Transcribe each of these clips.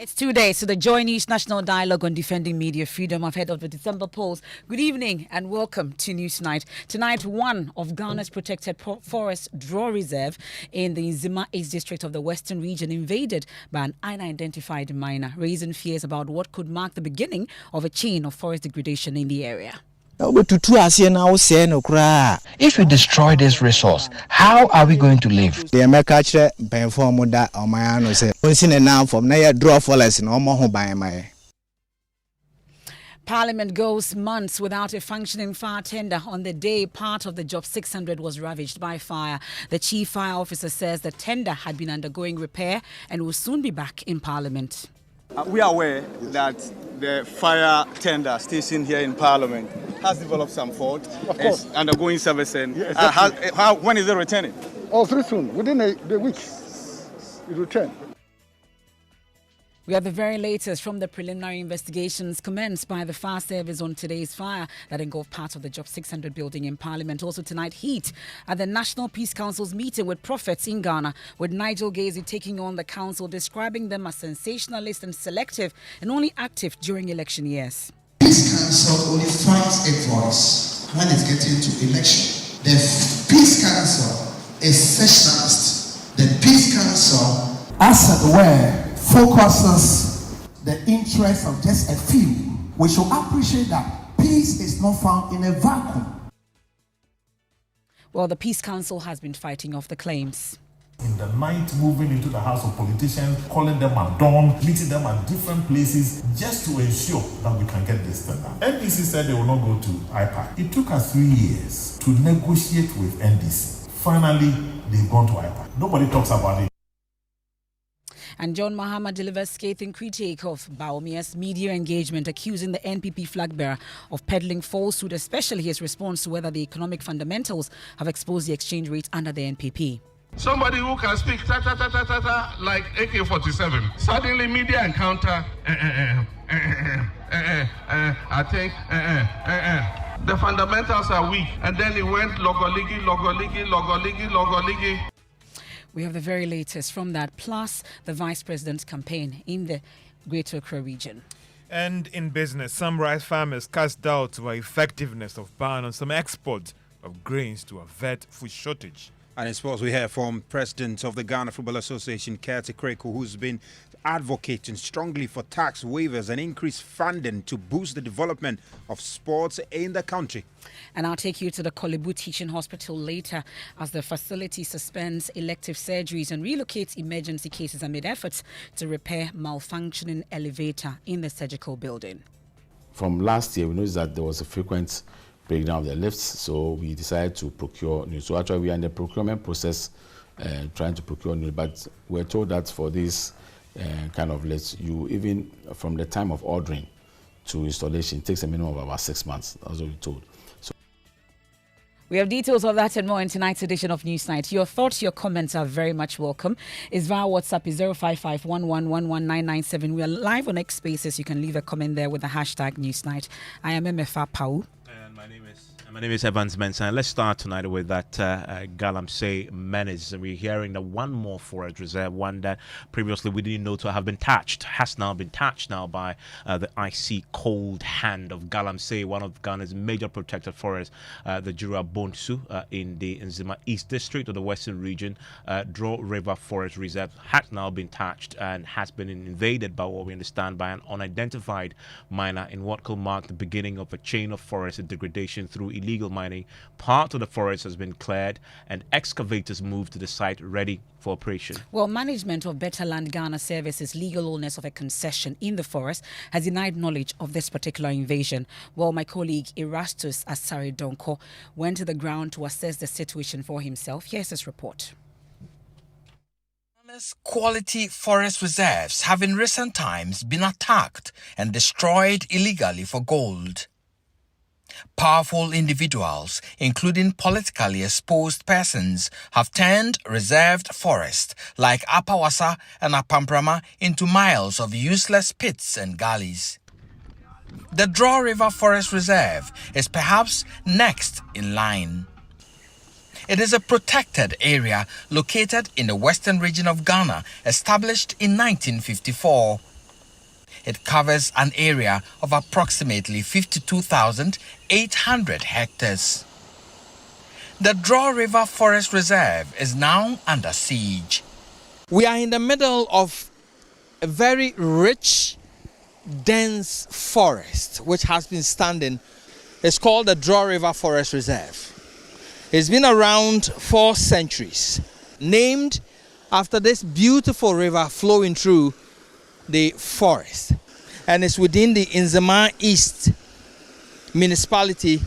It's 2 days to the Joy News National Dialogue on Defending Media Freedom. I've head of the December polls. Good evening and welcome to News Night. Tonight, one of Ghana's protected forest draw reserve in the Nzema East District of the Western Region invaded by an unidentified miner, raising fears about what could mark the beginning of a chain of forest degradation in the area. If we destroy this resource, how are we going to live? Parliament goes months without a functioning fire tender. On the day part of the Job 600 was ravaged by fire. The chief fire officer says the tender had been undergoing repair and will soon be back in Parliament. We are aware that the fire tender station here in Parliament has developed some fault. It's undergoing servicing. Yeah, when is it returning? Oh, very soon. Within the week, it will return. We have the very latest from the preliminary investigations commenced by the fire service on today's fire that engulfed part of the Job 600 building in Parliament. Also tonight, heat at the National Peace Council's meeting with prophets in Ghana, with Nigel Gazy taking on the council, describing them as sensationalist and selective and only active during election years. Peace Council only finds a voice when it's getting to election. The Peace Council is sessionalist. The Peace Council, as it were, focuses the interests of just a few. We should appreciate that peace is not found in a vacuum. Well, the Peace Council has been fighting off the claims. In the night, moving into the house of politicians, calling them at dawn, meeting them at different places, just to ensure that we can get this thing done. NDC said they will not go to IPAC. It took us 3 years to negotiate with NDC. Finally, they've gone to IPAC. Nobody talks about it. And John Mahama delivers scathing critique of Baomia's media engagement, accusing the NPP flag bearer of peddling falsehood, especially his response to whether the economic fundamentals have exposed the exchange rate under the NPP. Somebody who can speak like AK-47. Suddenly media encounter, I think, the fundamentals are weak. And then it went logoligi. We have the very latest from that, plus the Vice President's campaign in the Greater Accra region. And in business, some rice farmers cast doubts about effectiveness of ban on some exports of grains to avert food shortage. And in sports, we hear from President of the Ghana Football Association, Kati Kreko, who's been advocating strongly for tax waivers and increased funding to boost the development of sports in the country. And I'll take you to the Kolebu Teaching Hospital later as the facility suspends elective surgeries and relocates emergency cases amid efforts to repair malfunctioning elevator in the surgical building. From last year, we noticed that there was a frequent breakdown of the lifts, so we decided to procure new. So actually, we are in the procurement process trying to procure new, but we're told that for this kind of lifts, you even from the time of ordering to installation, it takes a minimum of about 6 months. That's what we're told. So we have details of that and more in tonight's edition of News Night. Your thoughts, your comments are very much welcome. It's via WhatsApp is 05511111997. We are live on X Spaces. You can leave a comment there with the hashtag News Night. I am MFA Pau. And my name is Evans Mensah. And let's start tonight with that Galamsey menace. We're hearing that one more forest reserve, one that previously we didn't know to have been touched, has now been touched now by the icy cold hand of Galamsey, one of Ghana's major protected forests, the Jura Bonsu in the Nzema East District of the Western Region. Draw River Forest Reserve has now been touched and has been invaded by what we understand by an unidentified miner in what could mark the beginning of a chain of forest degradation through illegal mining. Part of the forest has been cleared and excavators moved to the site ready for operation. Well, management of Better Land Ghana Services, legal owners of a concession in the forest, has denied knowledge of this particular invasion. Well, my colleague Erastus Asari Donko went to the ground to assess the situation for himself. Here's his report. Ghana's quality forest reserves have in recent times been attacked and destroyed illegally for gold. Powerful individuals, including politically exposed persons, have turned reserved forest like Apawasa and Apamprama into miles of useless pits and gullies. The Draw River Forest Reserve is perhaps next in line. It is a protected area located in the western region of Ghana, established in 1954. It covers an area of approximately 52,800 hectares. The Draw River Forest Reserve is now under siege. We are in the middle of a very rich, dense forest which has been standing. It's called the Draw River Forest Reserve. It's been around 4 centuries, named after this beautiful river flowing through the forest, and it's within the Nzema East municipality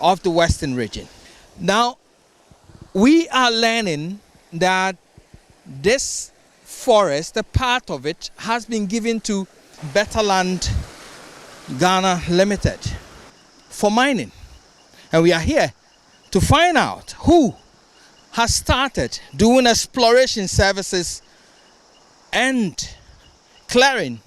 of the Western region. Now, we are learning that this forest, a part of it, has been given to Better Land Ghana Limited for mining, and we are here to find out who has started doing exploration services and clearing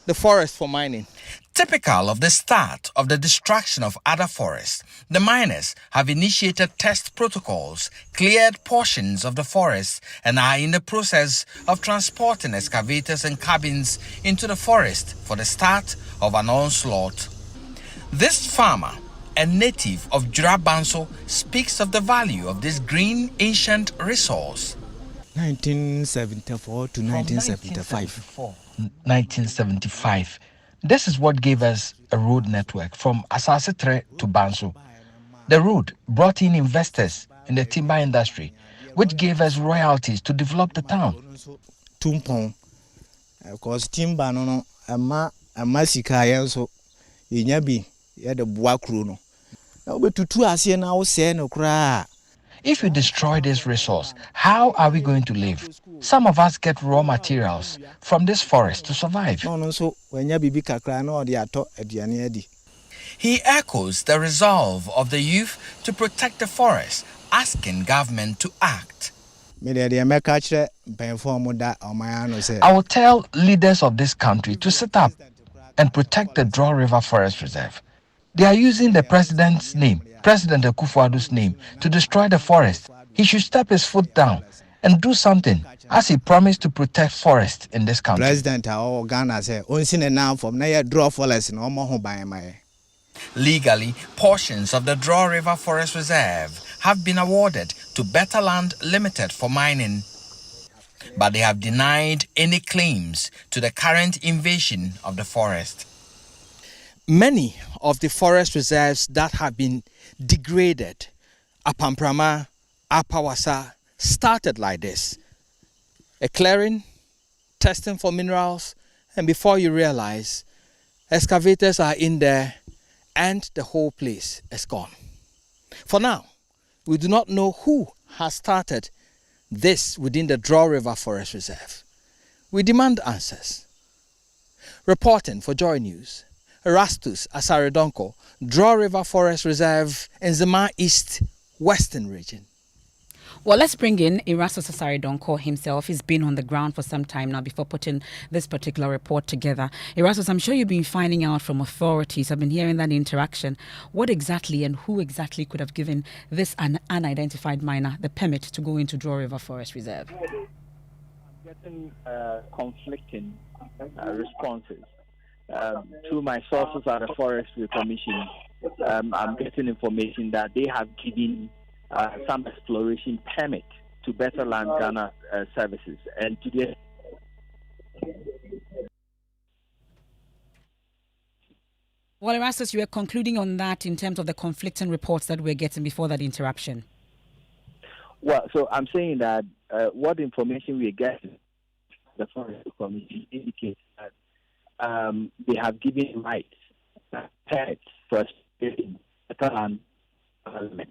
the forest for mining. Typical of the start of the destruction of other forests, the miners have initiated test protocols, cleared portions of the forest, and are in the process of transporting excavators and cabins into the forest for the start of an onslaught. This farmer, a native of Jurabanso, speaks of the value of this green ancient resource. 1974 to 1975. 1975. This is what gave us a road network from Asasetre to Banso. The road brought in investors in the timber industry, which gave us royalties to develop the town. Tumpon, because timber no ama sika yenso yenyabi ye de boa kro no. Na obetutu ase na wo se no kra. If we destroy this resource, how are we going to live? Some of us get raw materials from this forest to survive. He echoes the resolve of the youth to protect the forest, asking government to act. I will tell leaders of this country to sit up and protect the Draw River Forest Reserve. They are using the president's name, President Akufo-Addo's name, to destroy the forest. He should step his foot down and do something, as he promised to protect forests in this country. President of Ghana said, draw forest no. Legally, portions of the Draw River Forest Reserve have been awarded to Better Land Limited for mining, but they have denied any claims to the current invasion of the forest. Many of the forest reserves that have been degraded, Apamprama, Apawasa, started like this. A clearing, testing for minerals, and before you realize, excavators are in there and the whole place is gone. For now, we do not know who has started this within the Draw River Forest Reserve. We demand answers. Reporting for Joy News, Erastus Asaredonko, Draw River Forest Reserve, Nzema East, Western Region. Well, let's bring in Erastus Asaredonko himself. He's been on the ground for some time now before putting this particular report together. Erastus, I'm sure you've been finding out from authorities. I've been hearing that interaction. What exactly and who exactly could have given this unidentified miner the permit to go into Draw River Forest Reserve? I'm getting conflicting responses. Through my sources at the Forestry Commission, I'm getting information that they have given some exploration permit to Better Land Ghana Services, and today well, Erastus, you were concluding on that in terms of the conflicting reports that we're getting before that interruption. Well, so I'm saying that what information we're getting, the Forestry Commission indicates that they have given rights for exploration Better Land Development.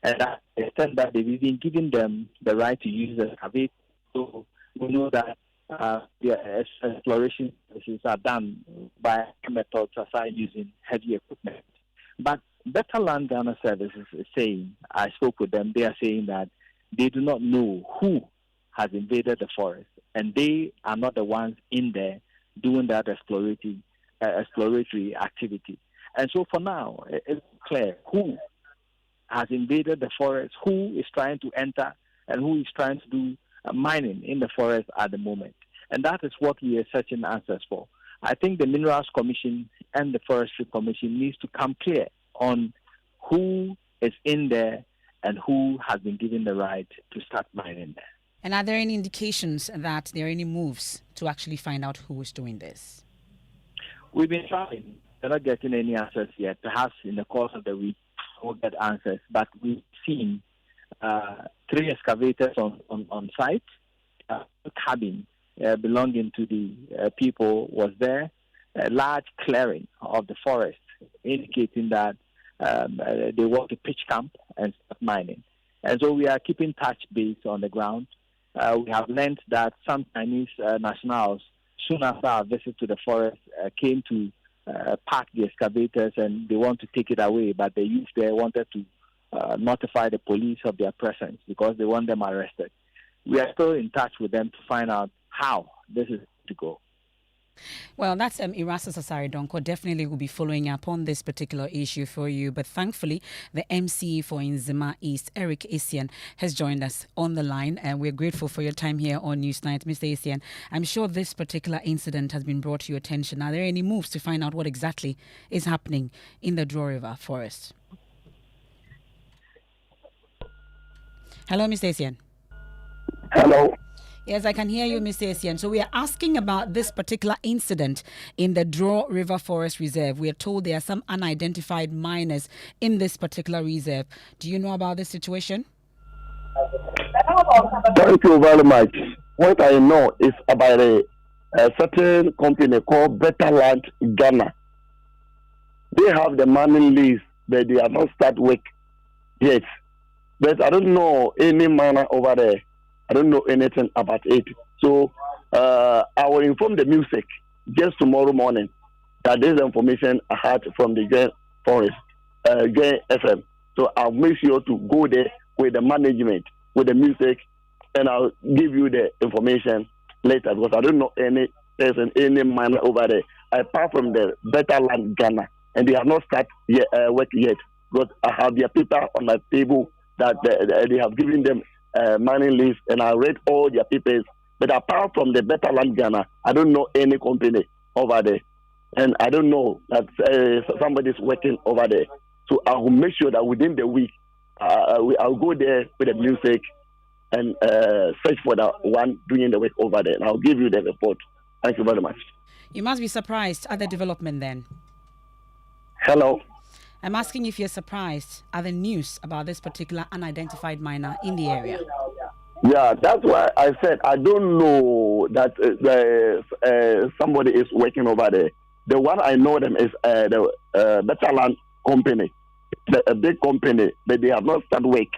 And that extent that they've even given them the right to use the excavator. So we know that the exploration services are done by methods aside using heavy equipment. But Better Land Ghana Services is saying, I spoke with them, they are saying that they do not know who has invaded the forest, and they are not the ones in there doing that exploratory activity. And so for now, it's clear who has invaded the forest, who is trying to enter, and who is trying to do mining in the forest at the moment. And that is what we are searching answers for. I think the Minerals Commission and the Forestry Commission needs to come clear on who is in there and who has been given the right to start mining there. And are there any indications that there are any moves to actually find out who is doing this? We've been trying. We're not getting any answers yet. Perhaps in the course of the week we'll get answers. But we've seen 3 excavators on site. A cabin belonging to the people was there. A large clearing of the forest, indicating that they want to pitch camp and start mining. And so we are keeping touch base on the ground. We have learned that some Chinese nationals, soon after our visit to the forest, came to park the excavators and they want to take it away, but the youth there wanted to notify the police of their presence because they want them arrested. We are still in touch with them to find out how this is to go. Well, that's Erastus Asare Donko. Definitely will be following up on this particular issue for you. But thankfully, the MC for Nzema East, Eric Essien, has joined us on the line. And we're grateful for your time here on Newsnight. Mr. Essien, I'm sure this particular incident has been brought to your attention. Are there any moves to find out what exactly is happening in the Draw River forest? Hello, Mr. Essien. Hello. Yes, I can hear you, Mr. Essien. So we are asking about this particular incident in the Draw River Forest Reserve. We are told there are some unidentified miners in this particular reserve. Do you know about this situation? Thank you very much. What I know is about a certain company called Better Land Ghana. They have the mining lease, but they have not started work yet. But I don't know any miner over there. I don't know anything about it. So I will inform the music just tomorrow morning that this information I had from the Grand Forest, Grand FM. So I'll make sure to go there with the management, with the music, and I'll give you the information later because I don't know any person, any miner over there. Apart from the Better Land Ghana, and they have not started work yet because I have their paper on my table that they have given them mining list, and I read all their papers. But apart from the Better Land Ghana, I don't know any company over there, and I don't know that somebody's working over there. So I will make sure that within the week, I'll go there with the music and search for the one doing the work over there, and I'll give you the report. Thank you very much. You must be surprised at the development then. Hello. I'm asking if you're surprised at the news about this particular unidentified miner in the area. Yeah, that's why I said I don't know that somebody is working over there. The one I know them is the Better Land Company, a big company, but they have not started work.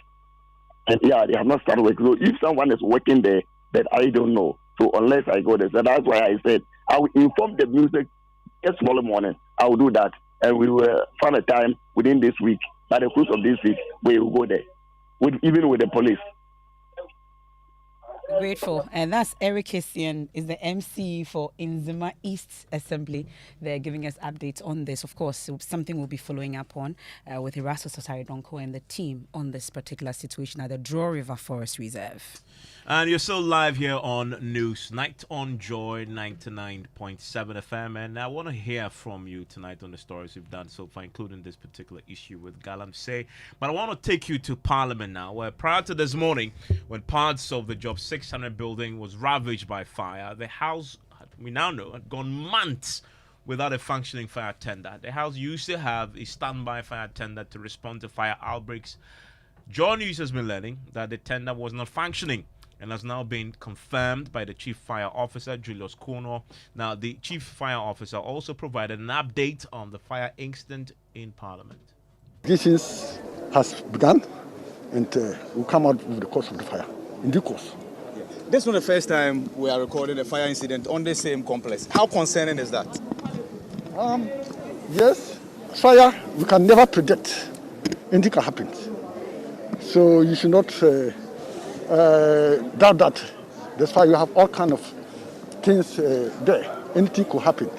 And yeah, they have not started work. So if someone is working there, that I don't know. So unless I go there, so that's why I said I will inform the music just tomorrow morning. I will do that. And we will find a time within this week. By the close of this week, we will go there, even with the police. Grateful. And that's Eric Essien, is the MC for Nzema East Assembly. They're giving us updates on this. Of course, something we'll be following up on with Erastus Asare Donko and the team on this particular situation at the Draw River Forest Reserve. And you're still live here on Newsnight on Joy 99.7 FM. And I want to hear from you tonight on the stories we've done so far, including this particular issue with Galamsey. But I want to take you to Parliament now, where prior to this morning, when parts of the Job 600 building was ravaged by fire, the house, we now know, had gone months without a functioning fire tender. The house used to have a standby fire tender to respond to fire outbreaks. Joy News has been learning that the tender was not functioning and has now been confirmed by the Chief Fire Officer, Julius Kono. Now, the Chief Fire Officer also provided an update on the fire incident in Parliament. Investigations has begun, and will come out with the cause of the fire in due course. This is not the first time we are recording a fire incident on the same complex. How concerning is that? Yes, fire, we can never predict. Anything can happen. So you should not doubt that. That's why you have all kind of things there. Anything could happen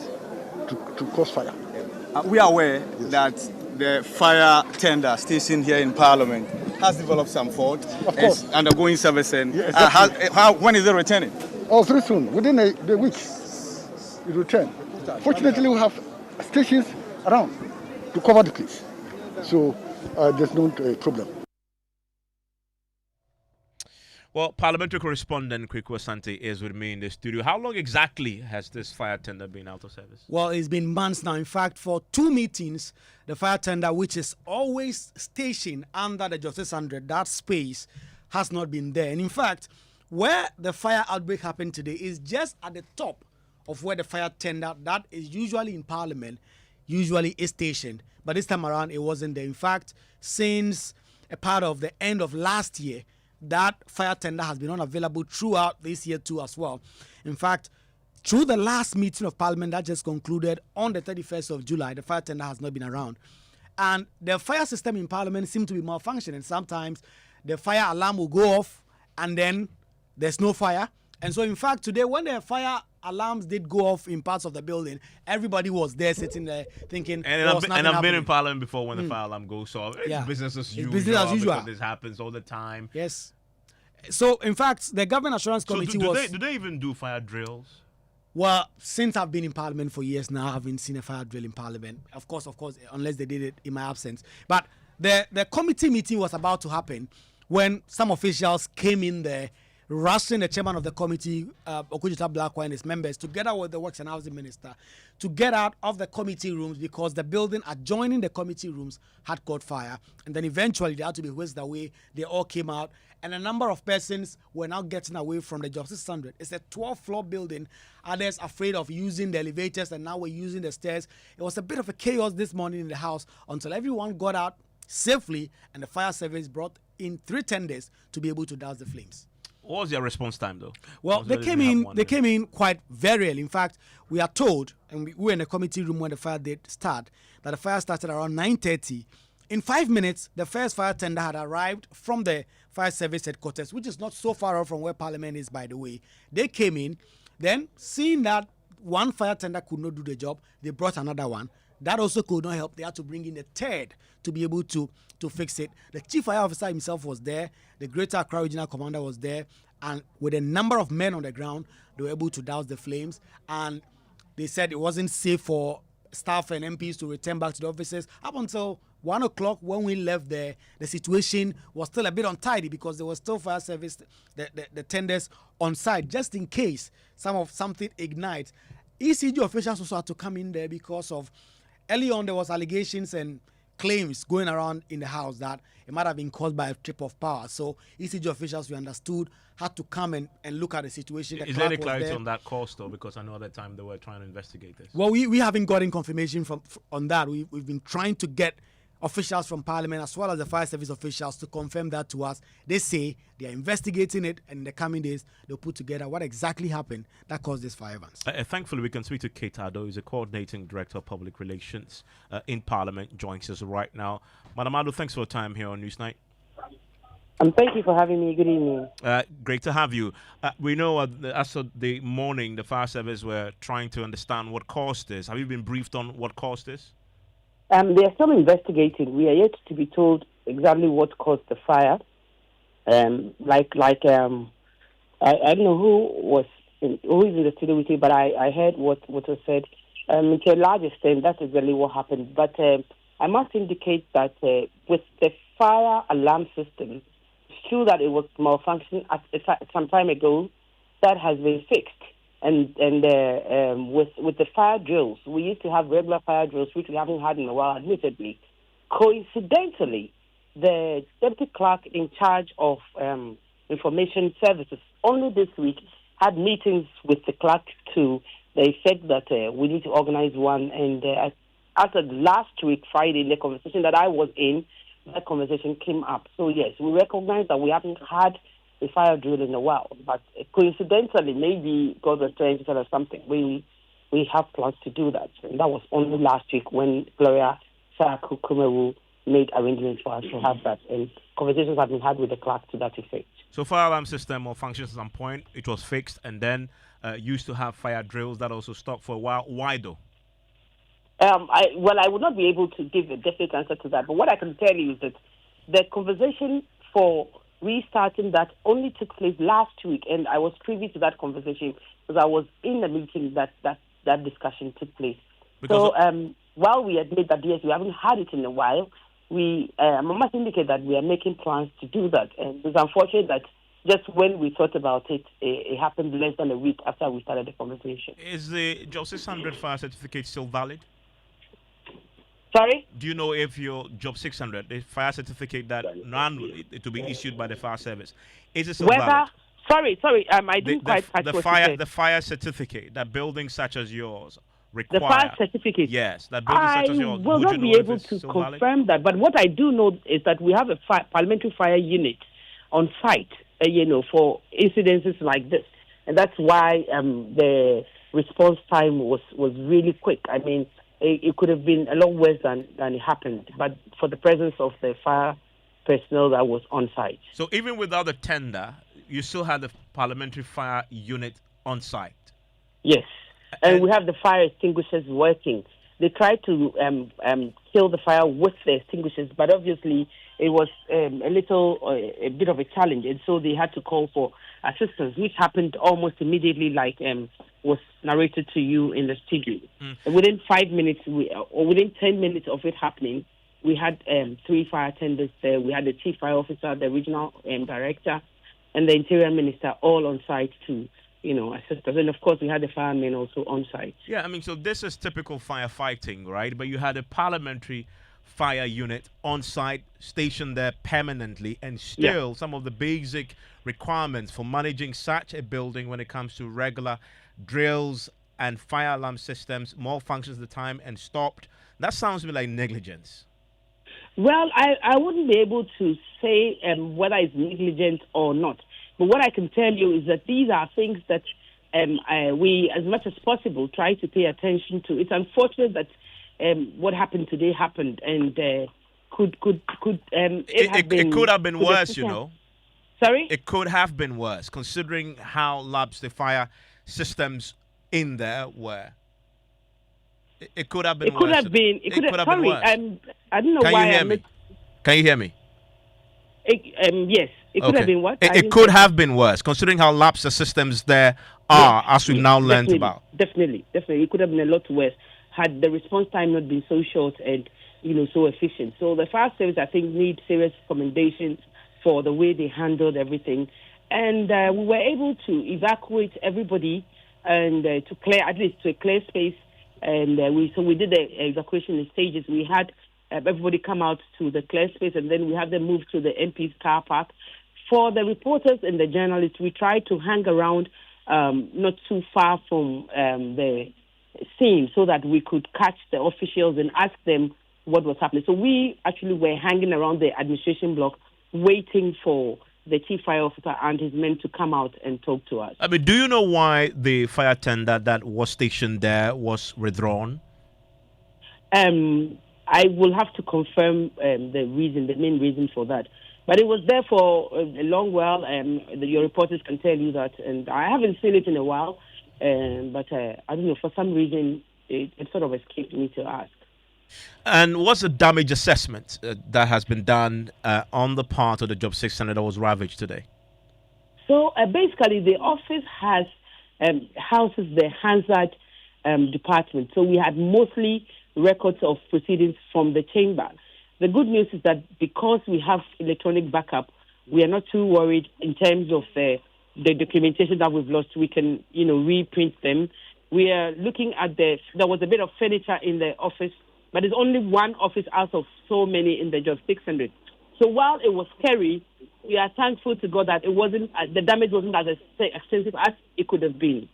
to cause fire. We are aware that the fire tender station here in Parliament has developed some fault. Of course. It's undergoing servicing. Yeah, exactly. When is it returning? Oh, very soon. Within the week, it will return. Fortunately, we have stations around to cover the place. So there's no problem. Well, parliamentary correspondent Kweku Asante is with me in the studio. How long exactly has this fire tender been out of service? Well, it's been months now. In fact, for 2 meetings, the fire tender, which is always stationed under the Justice 100, that space has not been there. And in fact, where the fire outbreak happened today is just at the top of where the fire tender that is usually in Parliament usually is stationed. But this time around, it wasn't there. In fact, since a part of the end of last year, that fire tender has been unavailable throughout this year too as well. In fact, through the last meeting of Parliament that just concluded on the 31st of July, the fire tender has not been around. And the fire system in Parliament seems to be malfunctioning. Sometimes the fire alarm will go off and then there's no fire. And so, in fact, today when the fire alarms did go off in parts of the building, everybody was there sitting there thinking, and I've been in Parliament before when the fire alarm goes off. It's business as usual. Business as usual. Because this happens all the time. Yes. So, in fact, the Government Assurance Committee do they even do fire drills? Well, since I've been in Parliament for years now, I haven't seen a fire drill in Parliament. Of course, unless they did it in my absence. But the committee meeting was about to happen when some officials came in there, rushing the chairman of the committee, Okujita Blackwell, and his members, together with the Works and Housing Minister, to get out of the committee rooms because the building adjoining the committee rooms had caught fire. And then eventually they had to be whisked away. They all came out. And a number of persons were now getting away from the Justice 100. It's a 12-floor building. Others afraid of using the elevators, and now we're using the stairs. It was a bit of a chaos this morning in the house until everyone got out safely, and the fire service brought in 3 tenders to be able to douse the flames. What was your response time, though? Well, they came in quite very early. In fact, we are told, and we were in the committee room when the fire did start, that the fire started around 9:30. In 5 minutes, the first fire tender had arrived from the fire service headquarters, which is not so far off from where Parliament is, by the way. They came in, then seeing that one fire tender could not do the job, they brought another one. That also could not help. They had to bring in a third to be able to fix it. The chief fire officer himself was there. The Greater Accra Regional Commander was there. And with a number of men on the ground, they were able to douse the flames. And they said it wasn't safe for staff and MPs to return back to the offices. Up until 1 o'clock when we left there, the situation was still a bit untidy because there was still fire service, the tenders on site, just in case something ignites. ECG officials also had to come in there because of early on there was allegations and claims going around in the house that it might have been caused by a trip of power. So ECG officials, we understood, had to come and look at the situation. Is there any clarity on that cause, though? Because I know at the time they were trying to investigate this. Well, we haven't gotten confirmation on that. We've been trying to get officials from Parliament as well as the fire service officials to confirm that to us. They say they are investigating it, and in the coming days they'll put together what exactly happened that caused this fire events. Thankfully, we can speak to Kate Ado, who's a coordinating director of public relations in Parliament, joins us right now. Madam Ado, thanks for your time here on Newsnight. Thank you for having me. Good evening. Great to have you. We know as of the morning, the fire service were trying to understand what caused this. Have you been briefed on what caused this? They are still investigating. We are yet to be told exactly what caused the fire. I don't know who is in the studio with you, but I heard what was said. To a large extent, that's exactly what happened. But I must indicate that with the fire alarm system, it's true that it was malfunctioning some time ago. That has been fixed. And with the fire drills, we used to have regular fire drills, which we haven't had in a while, admittedly. Coincidentally, the deputy clerk in charge of information services only this week had meetings with the clerk too. They said that we need to organize one. And after last week, Friday, in the conversation that I was in, that conversation came up. So yes, we recognize that we haven't had a fire drill in a while, but coincidentally, maybe God was trying to tell us something. We have plans to do that, and that was only last week when Gloria Sakukumewu made arrangements for us to have that, and conversations have been had with the clerk to that effect. So fire alarm system or functions at some point, it was fixed, and then used to have fire drills that also stopped for a while. Why though? I would not be able to give a definite answer to that, but what I can tell you is that the conversation for restarting that only took place last week, and I was privy to that conversation because I was in the meeting that that discussion took place. So while we admit that yes, we haven't had it in a while, I must indicate that we are making plans to do that. And it's unfortunate that just when we thought about it, it happened less than a week after we started the conversation. Is the Job 600 fire certificate still valid? Sorry? Do you know if your Job 600, the fire certificate that annually it will be issued by the fire service, is it still valid? Sorry, I didn't quite catch what you said. The fire certificate that buildings such as yours require. The fire certificate? Yes, that buildings such as yours. I will not be able to confirm that, but what I do know is that we have a parliamentary fire unit on site, for incidences like this. And that's why the response time was really quick. I mean, it could have been a lot worse than it happened, but for the presence of the fire personnel that was on site. So even without the tender, you still had the parliamentary fire unit on site? Yes, and we have the fire extinguishers working. They tried to kill the fire with the extinguishers, but obviously it was a bit of a challenge, and so they had to call for assistance, which happened almost immediately, like was narrated to you in the studio. Within 5 minutes, or within 10 minutes of it happening, we had 3 fire attendants there. We had the chief fire officer, the regional director, and the interior minister all on site to assist us. And of course, we had the firemen also on site. Yeah, I mean, so this is typical firefighting, right? But you had a parliamentary fire unit on site, stationed there permanently, and still some of the basic requirements for managing such a building when it comes to regular drills and fire alarm systems malfunctions at the time and stopped. That sounds to me like negligence. Well, I wouldn't be able to say whether it's negligent or not. But what I can tell you is that these are things that we, as much as possible, try to pay attention to. It's unfortunate that what happened today happened, and it could have been worse, Sorry? It could have been worse, considering how lapsed the fire systems in there were. It could have been worse. It could have been worse. I don't know why. Can you hear me? Yes. It could have been what? It could have been worse, considering how lapsed the systems there are, as we've now learned about. Definitely. It could have been a lot worse had the response time not been so short and, so efficient. So the fire service, I think, needs serious commendations for the way they handled everything. And we were able to evacuate everybody and to a clear space. And we did the evacuation in stages. We had everybody come out to the clear space, and then we had them move to the MP's car park. For the reporters and the journalists, we tried to hang around not too far from the scene so that we could catch the officials and ask them what was happening. So we actually were hanging around the administration block waiting for the chief fire officer and his men to come out and talk to us. I mean, do you know why the fire tender that was stationed there was withdrawn? I will have to confirm the main reason for that. But it was there for a long while. Your reporters can tell you that, and I haven't seen it in a while. But I don't know, for some reason, it sort of escaped me to ask. And what's the damage assessment that has been done on the part of the Job 600 that was ravaged today? So basically, the office houses the hazard department. So we had mostly records of proceedings from the chamber. The good news is that because we have electronic backup, we are not too worried in terms of the documentation that we've lost. We can, reprint them. We are looking at there was a bit of furniture in the office, but it's only one office out of so many in the Job 600. So while it was scary, we are thankful to God that the damage wasn't as extensive as it could have been.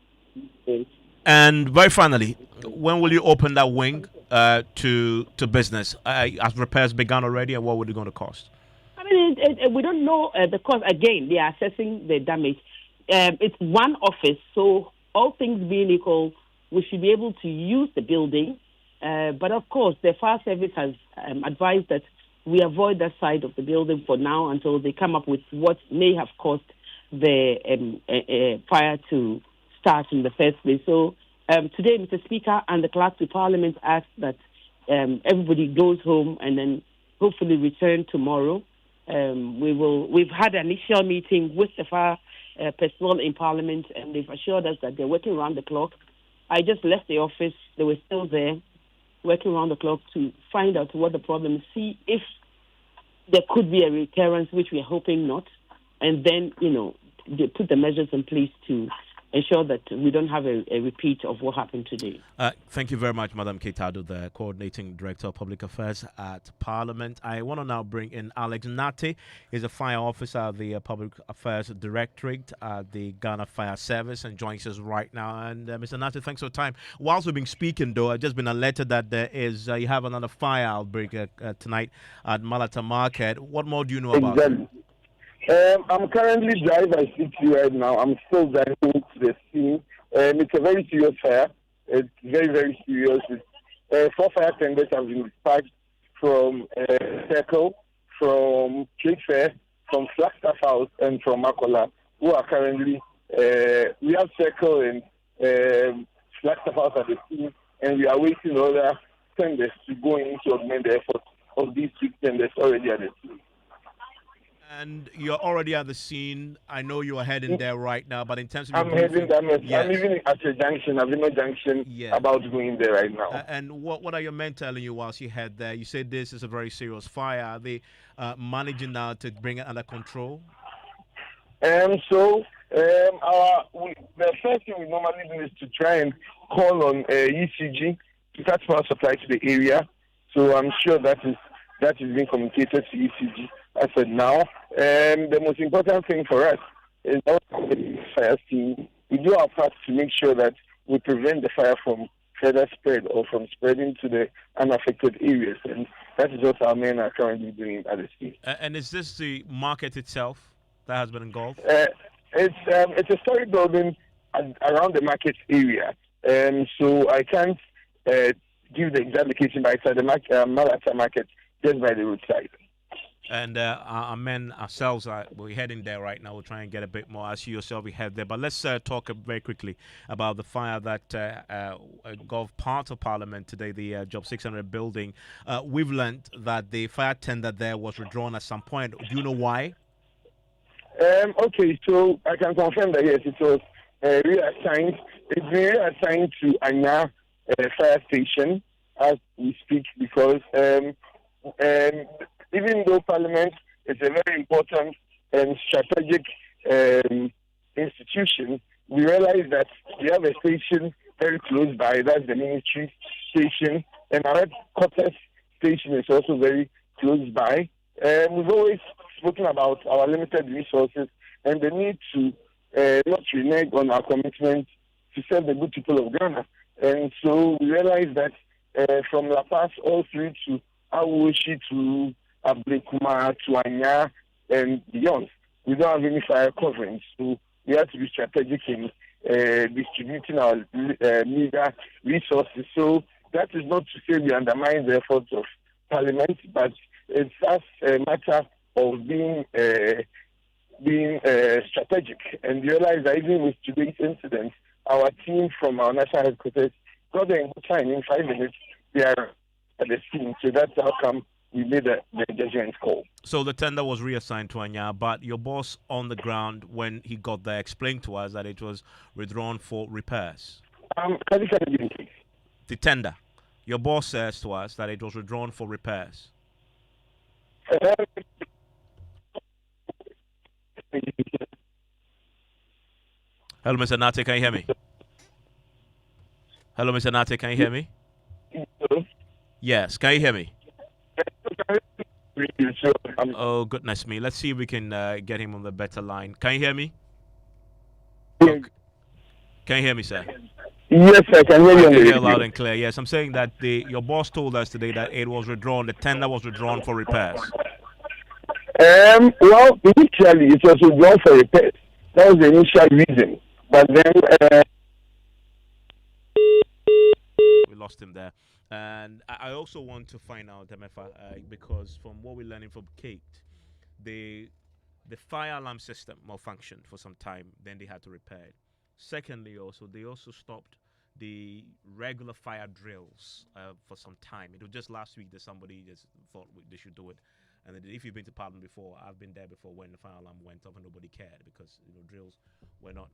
And very finally, when will you open that wing to business? Has repairs begun already, and what would it going to cost? I mean, we don't know the cost. Again, they are assessing the damage. It's one office, so all things being equal, we should be able to use the building. But of course, the fire service has advised that we avoid that side of the building for now until they come up with what may have caused the fire to start in the first place. So today, Mr. Speaker and the Clerk to Parliament asked that everybody goes home and then hopefully return tomorrow. We've had an initial meeting with the fire personnel in Parliament, and they've assured us that they're working around the clock I just left the office. They were still there, working around the clock to find out what the problem is, see if there could be a recurrence, which we are hoping not, and then, they put the measures in place to ensure that we don't have a repeat of what happened today. Thank you very much, Madam Keitado, the Coordinating Director of Public Affairs at Parliament. I want to now bring in Alex Nate. He's a fire officer at the Public Affairs Directorate at the Ghana Fire Service and joins us right now. And Mr. Nate, thanks for your time. Whilst we've been speaking, though, I've just been alerted that there is you have another fire outbreak tonight at Malata Market. What more do you know about it? I'm currently driving by city right now. I'm still driving to the scene. It's a very serious fire. It's very, very serious. 4 fire tenders have been dispatched from Circle, from Trade Fair, from Flagstaff House, and from Makola, who are currently, we have Circle and Flagstaff House at the scene, and we are waiting other tenders to go in to augment the efforts of these 6 tenders already at the scene. And you're already at the scene. I know you are heading there right now, but in terms of I'm heading there. I'm even at a junction, Avino Junction, about going there right now. And what are your men telling you whilst you head there? You said this is a very serious fire. Are they managing now to bring it under control? The first thing we normally do is to try and call on ECG to cut power supply to the area. So I'm sure that is being communicated to ECG. I said now, the most important thing for us is our fire team. We do our part to make sure that we prevent the fire from further spread or from spreading to the unaffected areas, and that is what our men are currently doing at the scene. And is this the market itself that has been engulfed? It's a story building around the market area, so I can't give the exact location, but it's at the Malata market, just by the roadside. And our men ourselves we're heading there right now. We'll try and get a bit more as you yourself we head there. But let's talk very quickly about the fire that engulfed part of Parliament today, the Job 600 building. We've learned that the fire tender there was withdrawn at some point. Do you know why? Okay, so I can confirm that yes, it was reassigned. It's been reassigned to Anya fire station as we speak because even though Parliament is a very important and strategic institution, we realize that we have a station very close by. That's the military station, and our headquarters station is also very close by. We've always spoken about our limited resources and the need to not renege on our commitment to serve the good people of Ghana. And so we realize that from La Paz all through to Awoshi to Abrekuma to Anya and beyond, we don't have any fire coverings. So we have to be strategic in distributing our meager resources. So that is not to say we undermine the efforts of Parliament, but it's just a matter of being strategic and realize that even with today's incident, our team from our national headquarters got there in time. In 5 minutes, they are at the scene. So that's how come we made the judgment call. So the tender was reassigned to Anya, but your boss on the ground, when he got there, explained to us that it was withdrawn for repairs. The tender. Your boss says to us that it was withdrawn for repairs. Hello, Mr. Nate, can you hear me? Hello, Mr. Nate, can you hear me? Yes, can you hear me? Oh, goodness me. Let's see if we can get him on the better line. Can you hear me? Okay. Can you hear me, sir? Yes, I can hear you. I can hear loud and clear. Yes, I'm saying that your boss told us today that it was withdrawn, the tender was withdrawn for repairs. Well, initially it was withdrawn for repairs. That was the initial reason. But then we lost him there. And I also want to find out, MFA, because from what we're learning from Kate, the fire alarm system malfunctioned for some time. Then they had to repair it. Secondly, they also stopped the regular fire drills for some time. It was just last week that somebody just thought they should do it. And if you've been to Parliament before, I've been there before when the fire alarm went off and nobody cared because drills were not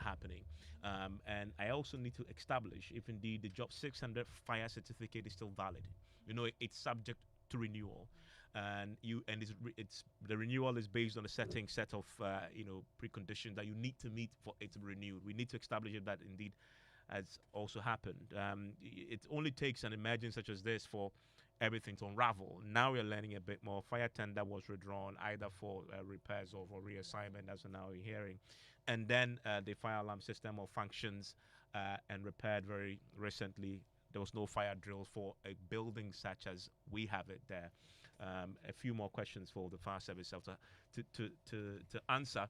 happening. And I also need to establish if indeed the Job 600 fire certificate is still valid. It's subject to renewal, and it's the renewal is based on a certain set of preconditions that you need to meet for it to be renewed. We need to establish if that indeed has also happened. It only takes an emergency such as this for everything to unravel. Now we're learning a bit more. Fire tender was withdrawn either for repairs or for reassignment, as we're now hearing, and then the fire alarm system functions and repaired very recently. There was no fire drills for a building such as we have it there. A few more questions for the fire service to answer.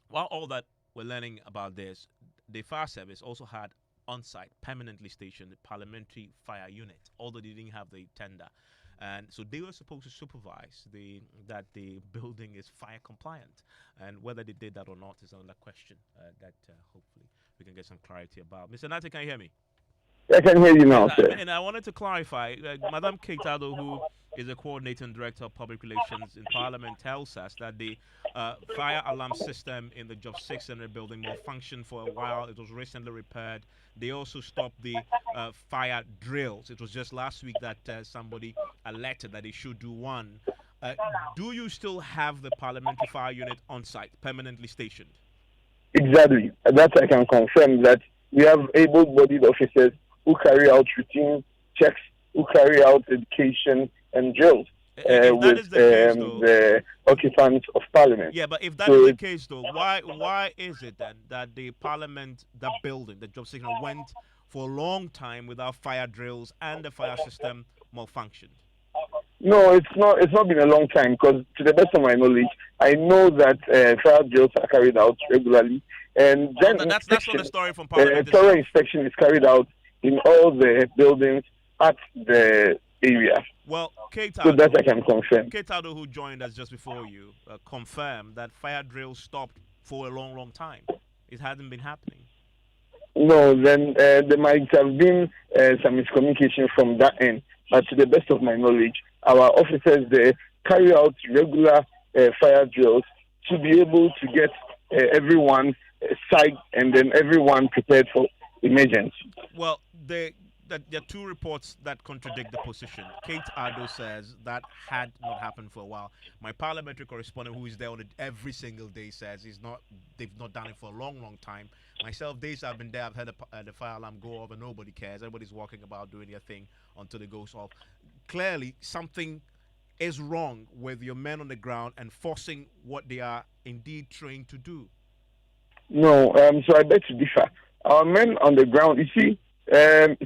While all that we're learning about this, the fire service also had on-site, permanently stationed parliamentary fire unit, although they didn't have the tender. And so they were supposed to supervise that the building is fire compliant. And whether they did that or not is another question that hopefully we can get some clarity about. Mr. Nati, can you hear me? I can hear you now, sir. And I wanted to clarify, Madam Kate Ado, who is the coordinating director of public relations in Parliament, tells us that the fire alarm system in the Job 600 building will function for a while. It was recently repaired. They also stopped the fire drills. It was just last week that somebody alerted that they should do one. Do you still have the parliamentary fire unit on site, permanently stationed? Exactly. That I can confirm that we have able-bodied officers who carry out routine checks, who carry out education and drills with the occupants of Parliament. Yeah, but if that is the case, though, why is it then that the Parliament, that building, the Job 600, went for a long time without fire drills and the fire system malfunctioned? No, it's not been a long time because, to the best of my knowledge, I know that fire drills are carried out regularly, and then that's not the story from Parliament. Thorough inspection is carried out in all the buildings at the area. Well, Kate so that I can confirm. Kate Ado, who joined us just before you, confirmed that fire drills stopped for a long, long time. It hadn't been happening. No, then there might have been some miscommunication from that end. But to the best of my knowledge, our officers there carry out regular fire drills to be able to get everyone psyched and then everyone prepared for emergency. Well, there are two reports that contradict the position. Kate Ado says that had not happened for a while. My parliamentary correspondent, who is there on it every single day, says they've not done it for a long, long time. Myself, days I've been there, I've had the fire alarm go off and nobody cares. Everybody's walking about doing their thing until it goes off. Clearly, something is wrong with your men on the ground and forcing what they are indeed trained to do. No, so I beg to differ. Our men on the ground, you see,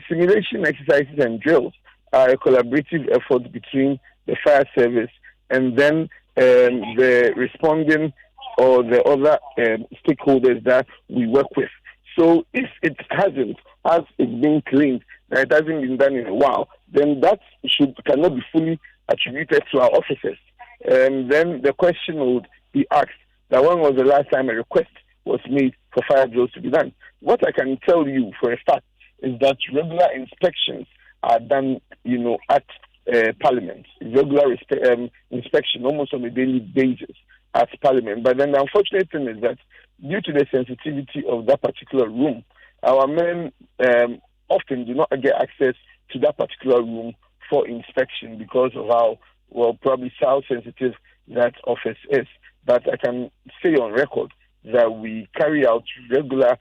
simulation exercises and drills are a collaborative effort between the fire service and then the responding or the other stakeholders that we work with. So if it has been claimed that it hasn't been done in a while, then that cannot be fully attributed to our officers. Then the question would be asked that when was the last time a request was made for fire drills to be done? What I can tell you for a fact is that regular inspections are done, at Parliament. Regular inspection almost on a daily basis at Parliament. But then the unfortunate thing is that due to the sensitivity of that particular room, our men often do not get access to that particular room for inspection because of how sensitive that office is. But I can say on record that we carry out regular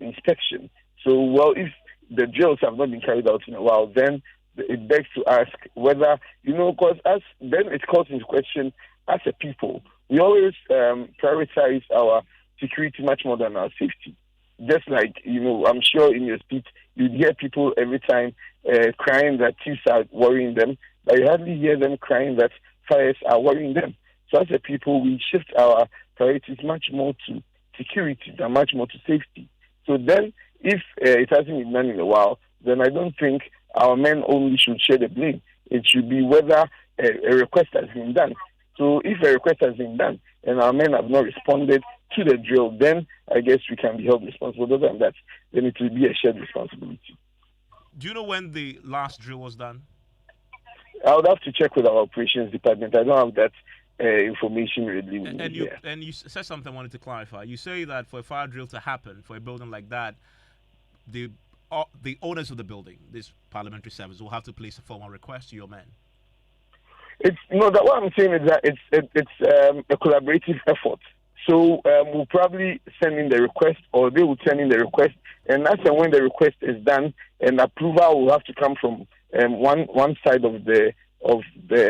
inspection. So, if the drills have not been carried out in a while, then it begs to ask whether, because then it calls into question, as a people, we always prioritize our security much more than our safety. Just like, I'm sure in your speech, you'd hear people every time crying that thieves are worrying them, but you hardly hear them crying that fires are worrying them. So as a people, we shift our priorities much more to security than much more to safety. So then, if it hasn't been done in a while, then I don't think our men only should share the blame. It should be whether a request has been done. So if a request has been done and our men have not responded to the drill, then I guess we can be held responsible. Other than that, then it will be a shared responsibility. Do you know when the last drill was done? I would have to check with our operations department. I don't have that information really. And you said something I wanted to clarify. You say that for a fire drill to happen for a building like that, the owners of the building, this parliamentary service, will have to place a formal request to your men. What I'm saying is that it's a collaborative effort. So we'll probably send in the request, or they will send in the request, and that's when the request is done, and approval will have to come from one side of the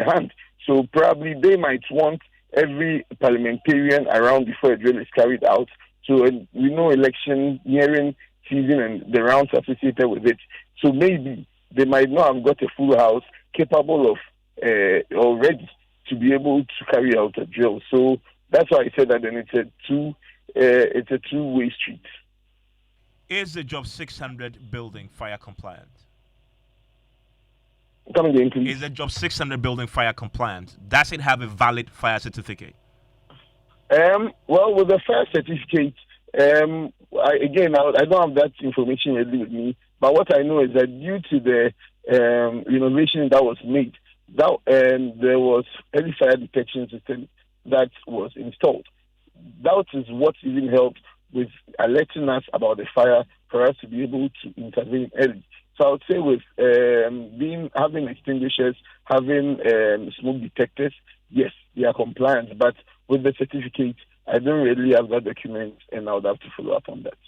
hand. So probably they might want every parliamentarian around before a drill is carried out. So we know election nearing season and the rounds associated with it. So maybe they might not have got a full house capable of already to be able to carry out a drill. So that's why I said that. Then it's a two-way street. Is the Job 600 building fire compliant? Come again, please. Is the Job 600 building fire compliant? Does it have a valid fire certificate? Well, with the fire certificate, I don't have that information ready with me. But what I know is that due to the renovation that was made, there was early fire detection system that was installed. That is what even helped with alerting us about the fire for us to be able to intervene early. So I would say with having extinguishers, having smoke detectors, yes, they are compliant. But with the certificate, I don't really have that document, and I would have to follow up on that.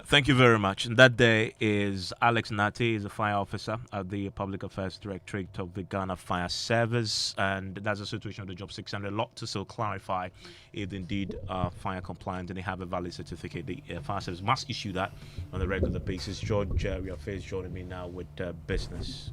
Thank you very much. And that day is Alex Nati, is a fire officer at the Public Affairs Directorate of the Ghana Fire Service, and that's the situation of the Job 600. A lot to still clarify if indeed fire compliant and they have a valid certificate. The fire service must issue that on a regular basis. George, your affairs joining me now with business.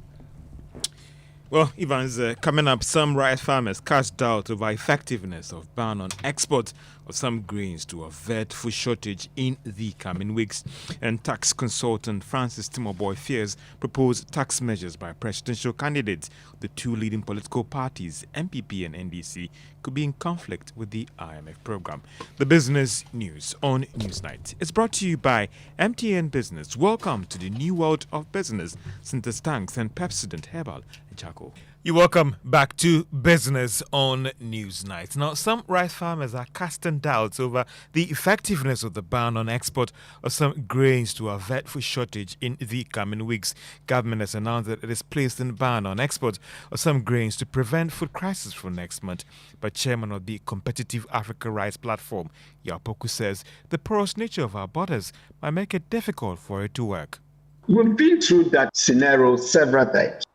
Well, Evans, coming up, some rice farmers cast doubt over effectiveness of ban on export of some grains to avert food shortage in the coming weeks. And tax consultant Francis Timoboy fears proposed tax measures by presidential candidates, the two leading political parties, MPP and NDC, could be in conflict with the IMF program. The business news on Newsnight is brought to you by MTN Business. Welcome to the new world of business. Synthesis Tanks and Pepsodent Herbal and Charcoal. You're welcome back to Business on Newsnight. Now, some rice farmers are casting doubts over the effectiveness of the ban on export of some grains to avert food shortage in the coming weeks. Government has announced that it is placed in ban on export of some grains to prevent food crisis from next month. But chairman of the Competitive Africa Rice Platform, Yapoku, says the porous nature of our borders might make it difficult for it to work. We've been through that scenario several times.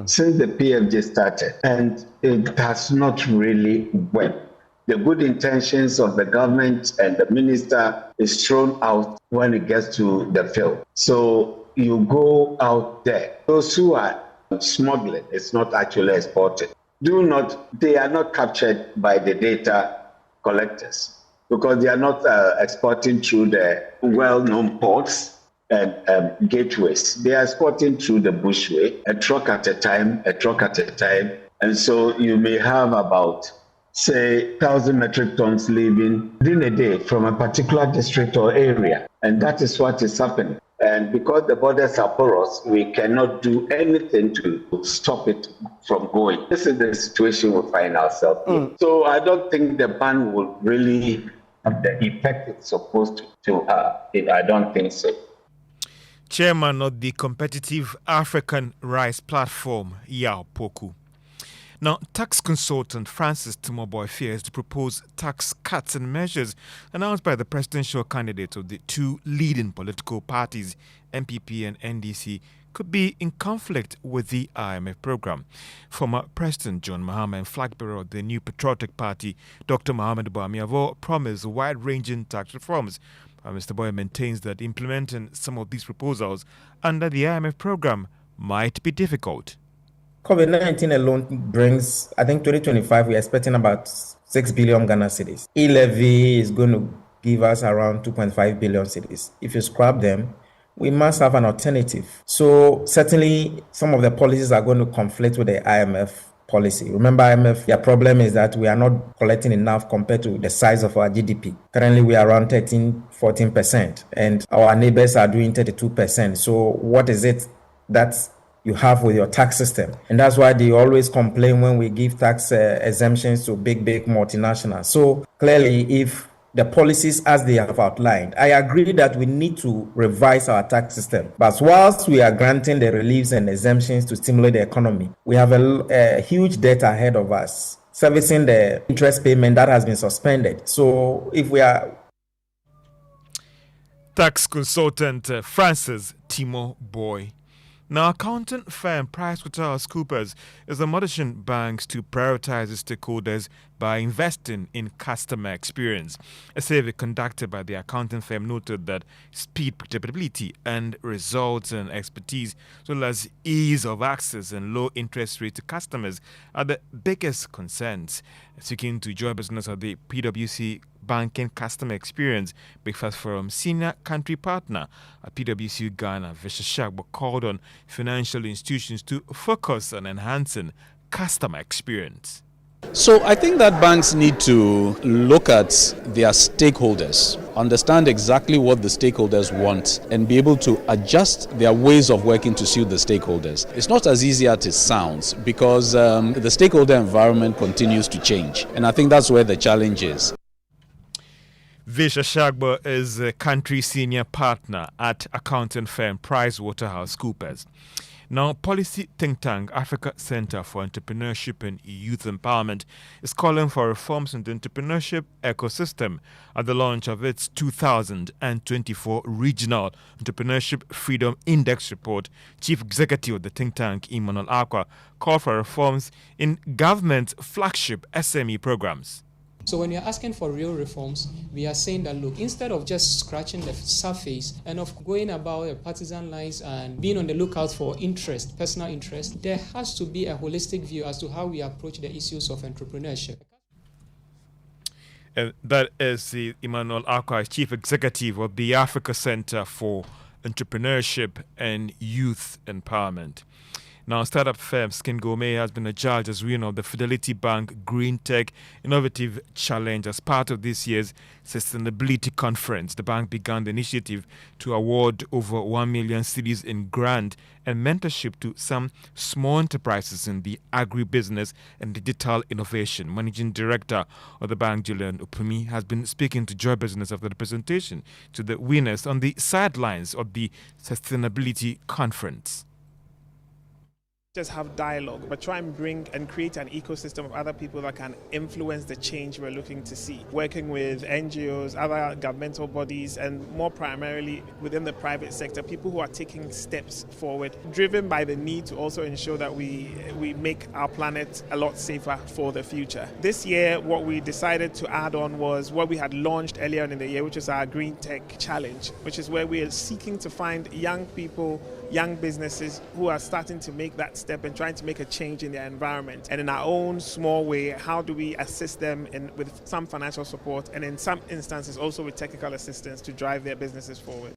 Since the PFJ started, and it has not really worked. The good intentions of the government and the minister is thrown out when it gets to the field. So you go out there. Those who are smuggling, it's not actually exported. They are not captured by the data collectors because they are not exporting through the well-known ports and gateways. They are exporting through the bushway, a truck at a time. And so you may have about, say, 1,000 metric tons leaving within a day from a particular district or area. And that is what is happening. And because the borders are porous, we cannot do anything to stop it from going. This is the situation we find ourselves in. So I don't think the ban will really have the effect it's supposed to have. I don't think so. Chairman of the Competitive African Rice Platform, Yao Poku. Now, tax consultant Francis Timoboy fears the proposed tax cuts and measures announced by the presidential candidates of the two leading political parties, MPP and NDC, could be in conflict with the IMF program. Former President John Mahama and flag bearer of the new Patriotic Party, Dr. Mohamed Bouamiavo, promised wide-ranging tax reforms. Mr. Boy maintains that implementing some of these proposals under the IMF program might be difficult. COVID-19 alone brings, I think 2025, we're expecting about 6 billion Ghana cedis. E-levy is going to give us around 2.5 billion cedis. If you scrap them, we must have an alternative. So certainly some of the policies are going to conflict with the IMF policy. Remember, IMF, their problem is that we are not collecting enough compared to the size of our GDP. Currently, we are around 13-14%, and our neighbors are doing 32%. So what is it that you have with your tax system. And that's why they always complain when we give tax exemptions to big multinationals. So clearly, if the policies as they have outlined, I agree that we need to revise our tax system. But whilst we are granting the reliefs and exemptions to stimulate the economy, we have a huge debt ahead of us, servicing the interest payment that has been suspended. So if we are... Tax consultant Francis Timo Boy. Now, accountant firm PricewaterhouseCoopers is admonishing banks to prioritize its stakeholders by investing in customer experience. A survey conducted by the accounting firm noted that speed, predictability, and results and expertise, as well as ease of access and low interest rate to customers, are the biggest concerns. Speaking to Joy Business of the PwC Banking Customer Experience Breakfast Forum senior country partner at PwC Ghana, Vishashagba, called on financial institutions to focus on enhancing customer experience. So I think that banks need to look at their stakeholders, understand exactly what the stakeholders want, and be able to adjust their ways of working to suit the stakeholders. It's not as easy as it sounds because the stakeholder environment continues to change, and I think that's where the challenge is. Visha Shagba is a country senior partner at accounting firm PricewaterhouseCoopers. Now, policy think tank Africa Center for Entrepreneurship and Youth Empowerment is calling for reforms in the entrepreneurship ecosystem at the launch of its 2024 Regional Entrepreneurship Freedom Index report. Chief Executive of the think tank, Emmanuel Akwa, called for reforms in government flagship SME programs. So when you're asking for real reforms, we are saying that, look, instead of just scratching the surface and of going about partisan lines and being on the lookout for interest, personal interest, there has to be a holistic view as to how we approach the issues of entrepreneurship. That is the Emmanuel Akwa, Chief Executive of the Africa Center for Entrepreneurship and Youth Empowerment. Now, startup firm Skin Gourmet has been adjudged as winner of the Fidelity Bank Green Tech Innovative Challenge as part of this year's Sustainability Conference. The bank began the initiative to award over 1 million cedis in grant and mentorship to some small enterprises in the agribusiness and digital innovation. Managing Director of the bank, Julian Opumi, has been speaking to Joy Business after the presentation to the winners on the sidelines of the Sustainability Conference. Just have dialogue, but try and bring and create an ecosystem of other people that can influence the change we're looking to see. Working with NGOs, other governmental bodies, and more primarily within the private sector, people who are taking steps forward, driven by the need to also ensure that we make our planet a lot safer for the future. This year, what we decided to add on was what we had launched earlier in the year, which is our Green Tech Challenge, which is where we are seeking to find young people, young businesses who are starting to make that step and trying to make a change in their environment. And in our own small way, how do we assist them with some financial support and in some instances also with technical assistance to drive their businesses forward.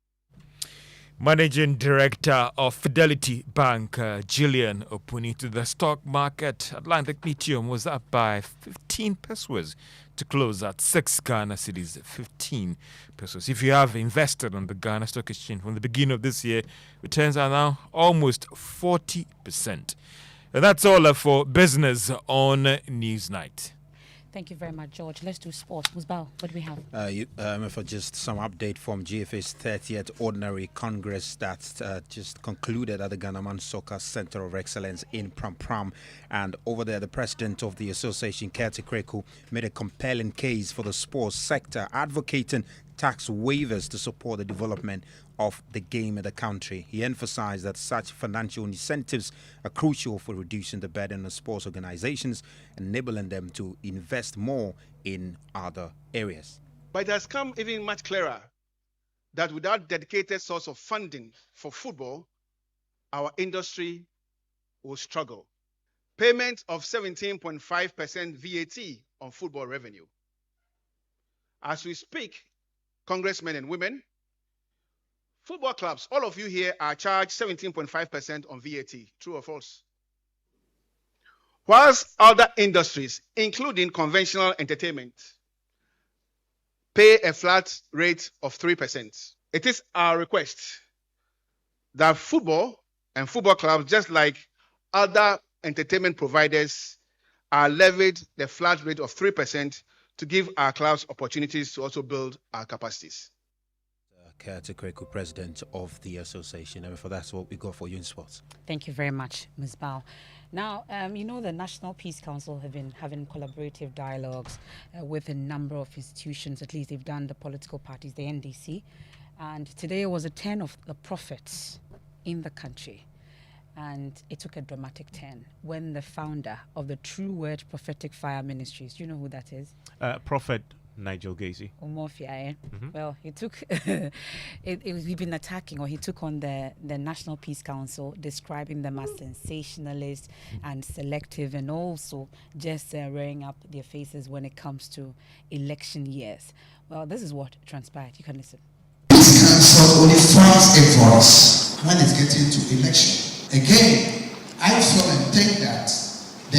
Managing Director of Fidelity Bank, Gillian Opuni, to the stock market. Atlantic Lithium was up by 15 pesos to close at 6 Ghana cedis, 15 pesos. If you have invested on the Ghana Stock Exchange from the beginning of this year, returns are now almost 40%. And that's all for business on Newsnight. Thank you very much, George. Let's do sports. Musbao, what do we have? For just some update from GFA's 30th Ordinary Congress that just concluded at the Ghanaman Soccer Center of Excellence in Pram. And over there, the president of the association, Kete Kreku, made a compelling case for the sports sector, advocating tax waivers to support the development of the game in the country. He emphasized that such financial incentives are crucial for reducing the burden on sports organizations, enabling them to invest more in other areas. But it has come even much clearer that without dedicated source of funding for football, our industry will struggle. Payment of 17.5% VAT on football revenue. As we speak, congressmen and women, football clubs, all of you here are charged 17.5% on VAT. True or false? Whilst other industries, including conventional entertainment, pay a flat rate of 3%. It is our request that football And football clubs, just like other entertainment providers, are levied the flat rate of 3% to give our clubs opportunities to also build our capacities. Caretaker president of the association. And for that's what we got for you in sports. Thank you very much, Ms. Bao. Now, you know, the National Peace Council have been having collaborative dialogues with a number of institutions. At least they've done the political parties, the NDC. And today was a turn of the prophets in the country. And it took a dramatic turn when the founder of the True Word Prophetic Fire Ministries, do you know who that is? Prophet Nigel Gacy. Umofia, Well, he took, he's been attacking, or he took on the National Peace Council, describing them as sensationalist and selective, and also just rearing up their faces when it comes to election years. Well, this is what transpired. You can listen. Peace Council only finds a voice when it's getting to election. Again, I feel and think that the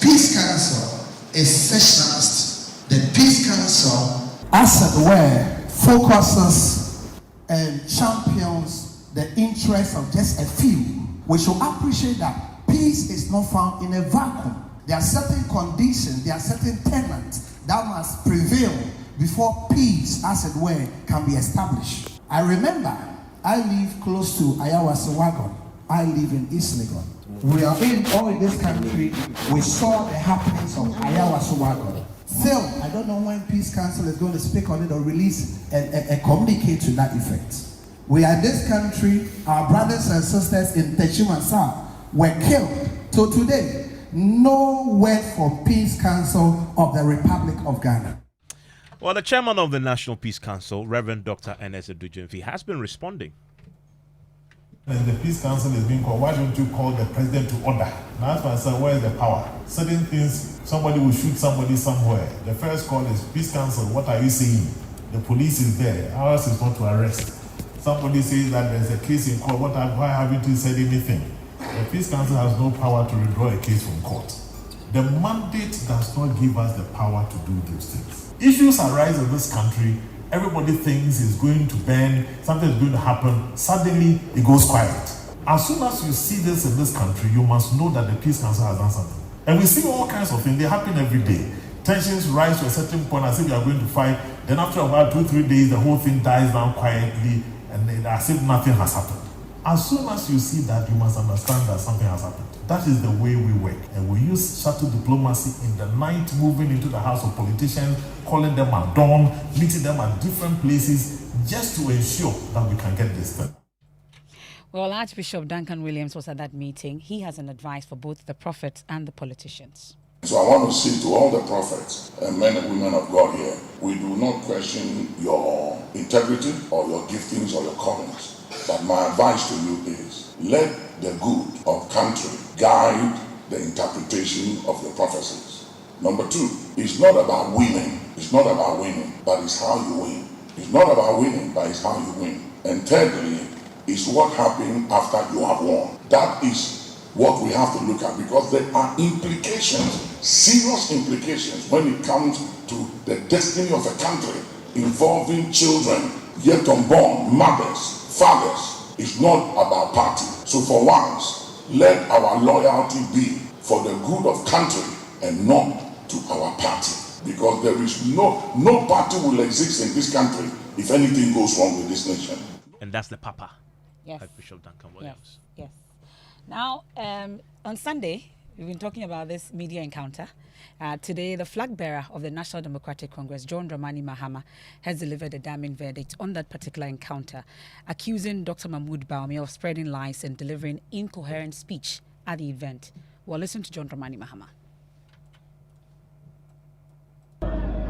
Peace Council is sessionalist. The Peace Council, as it were, focuses and champions the interests of just a few. We should appreciate that peace is not found in a vacuum. There are certain conditions, there are certain tenets that must prevail before peace, as it were, can be established. I remember I live close to Ayawase Wagon. I live in East Legon. We are all in this country. We saw the happenings of Ayawase Wagon. Still, I don't know when Peace Council is going to speak on it or release a communique to that effect. We are in this country, our brothers and sisters in Techimansa were killed. So today, no word from Peace Council of the Republic of Ghana. Well, the chairman of the National Peace Council, Reverend Dr. Ernest Edujemfi, has been responding. And the Peace Council is being called. Why don't you call the president to order? Now ask myself, where is the power? Certain things, somebody will shoot somebody somewhere. The first call is Peace Council, what are you saying? The police is there. Ours is not to arrest. Somebody says that there's a case in court. Why haven't you said anything? The Peace Council has no power to withdraw a case from court. The mandate does not give us the power to do those things. Issues arise in this country. Everybody thinks it's going to bend, something is going to happen. Suddenly, it goes quiet. As soon as you see this in this country, you must know that the Peace Council has done something. And we see all kinds of things. They happen every day. Tensions rise to a certain point as if we are going to fight. Then after a while, 2-3 days, the whole thing dies down quietly, and as if nothing has happened. As soon as you see that, you must understand that something has happened. That is the way we work. And we use shuttle diplomacy in the night, moving into the house of politicians, calling them at dawn, meeting them at different places, just to ensure that we can get this done. Well, Archbishop Duncan Williams was at that meeting. He has an advice for both the prophets and the politicians. So I want to say to all the prophets and men and women of God here, we do not question your integrity or your giftings or your callings. But my advice to you is, let the good of country guide the interpretation of the prophecies. Number two, it's not about winning. It's not about winning, but it's how you win. It's not about winning, but it's how you win. And thirdly, it's what happened after you have won. That is what we have to look at, because there are implications, serious implications, when it comes to the destiny of a country involving children, yet unborn, mothers, fathers. It's not about party. So for once, let our loyalty be for the good of country and not to our party. Because there is no party will exist in this country if anything goes wrong with this nation. And that's the Papa. Yes. Archbishop Duncan Williams. Yes. Now, on Sunday, we've been talking about this media encounter. Today, the flag bearer of the National Democratic Congress, John Dramani Mahama, has delivered a damning verdict on that particular encounter, accusing Dr. Mahmoud Bawumia of spreading lies and delivering incoherent speech at the event. Well, listen to John Dramani Mahama.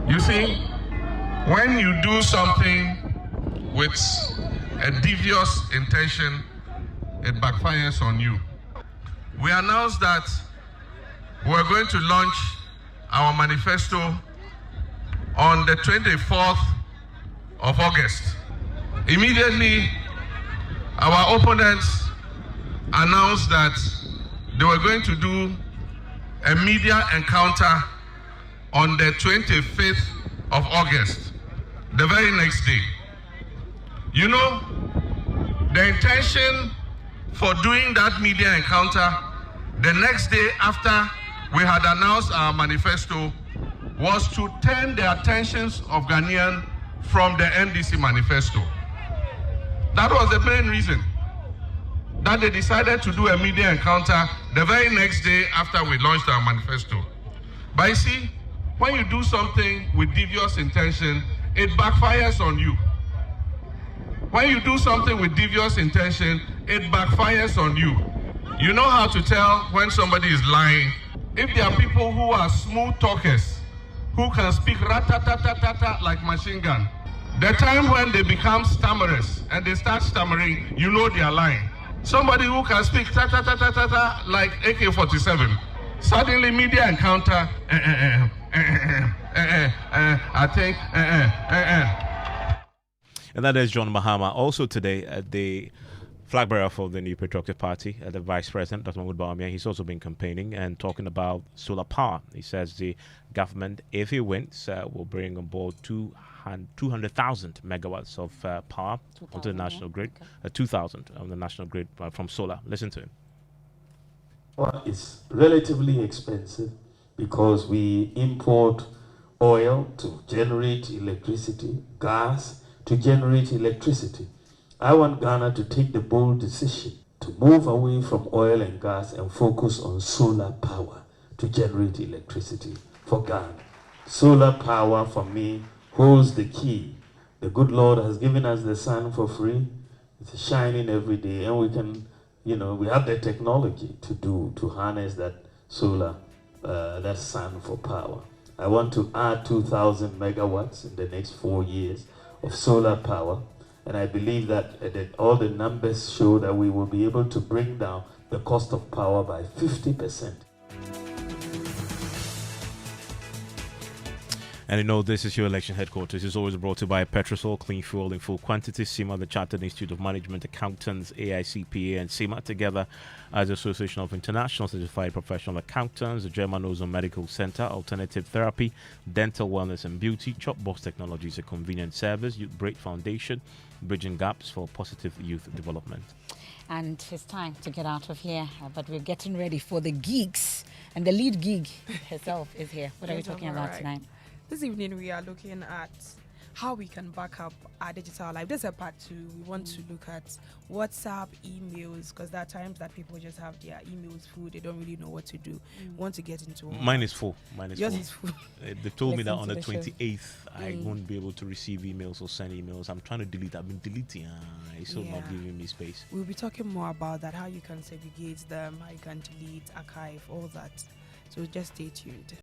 You see, when you do something with a devious intention, it backfires on you. We announced that we're going to launch our manifesto on the 24th of August. Immediately, our opponents announced that they were going to do a media encounter on the 25th of August, the very next day. You know, the intention for doing that media encounter the next day after we had announced our manifesto was to turn the attentions of Ghanaians from the NDC manifesto. That was the main reason that they decided to do a media encounter the very next day after we launched our manifesto. But you see, when you do something with devious intention, it backfires on you. When you do something with devious intention, it backfires on you. You know how to tell when somebody is lying. If there are people who are smooth talkers, who can speak rat-ta-ta-ta-ta-ta like machine gun, the time when they become stammerers and they start stammering, you know they are lying. Somebody who can speak ta-ta-ta-ta-ta-ta like AK-47, suddenly media encounter, I think, And that is John Mahama. Also today, the flag bearer for the New Patriotic Party, the Vice President, Dr. Mahmoud Bawumia, he's also been campaigning and talking about solar power. He says the government, if he wins, will bring on board 200,000 megawatts of power onto the national grid, 2,000 on the national grid from solar. Listen to him. Well, it's relatively expensive because we import oil to generate electricity, gas to generate electricity. I want Ghana to take the bold decision to move away from oil and gas and focus on solar power to generate electricity for Ghana. Solar power, for me, holds the key. The good Lord has given us the sun for free. It's shining every day, and we can, we have the technology to harness that solar, that sun for power. I want to add 2,000 megawatts in the next 4 years of solar power. And I believe that all the numbers show that we will be able to bring down the cost of power by 50%. And this is your election headquarters. It's always brought to you by Petrosol, clean fuel in full quantity. SEMA, the Chartered Institute of Management Accountants, AICPA, and SEMA together as the Association of International Certified Professional Accountants, the German Ozone Medical Center, Alternative Therapy, Dental Wellness and Beauty, Chopbox Technologies, a convenient service, Youth Break Foundation, bridging gaps for positive youth development. And it's time to get out of here, but we're getting ready for the geeks, and the lead geek herself is here. What are we talking about tonight? This evening we are looking at how we can back up our digital life. This is a part 2. We want to look at WhatsApp, emails, because there are times that people just have their emails full. They don't really know what to do. Want to get into Mine is full. Yours is full. They told me that on the 28th I won't be able to receive emails or send emails. I'm trying to delete. I've been deleting. It's still not giving me space. We'll be talking more about that, how you can segregate them, how you can delete, archive, all that. So just stay tuned.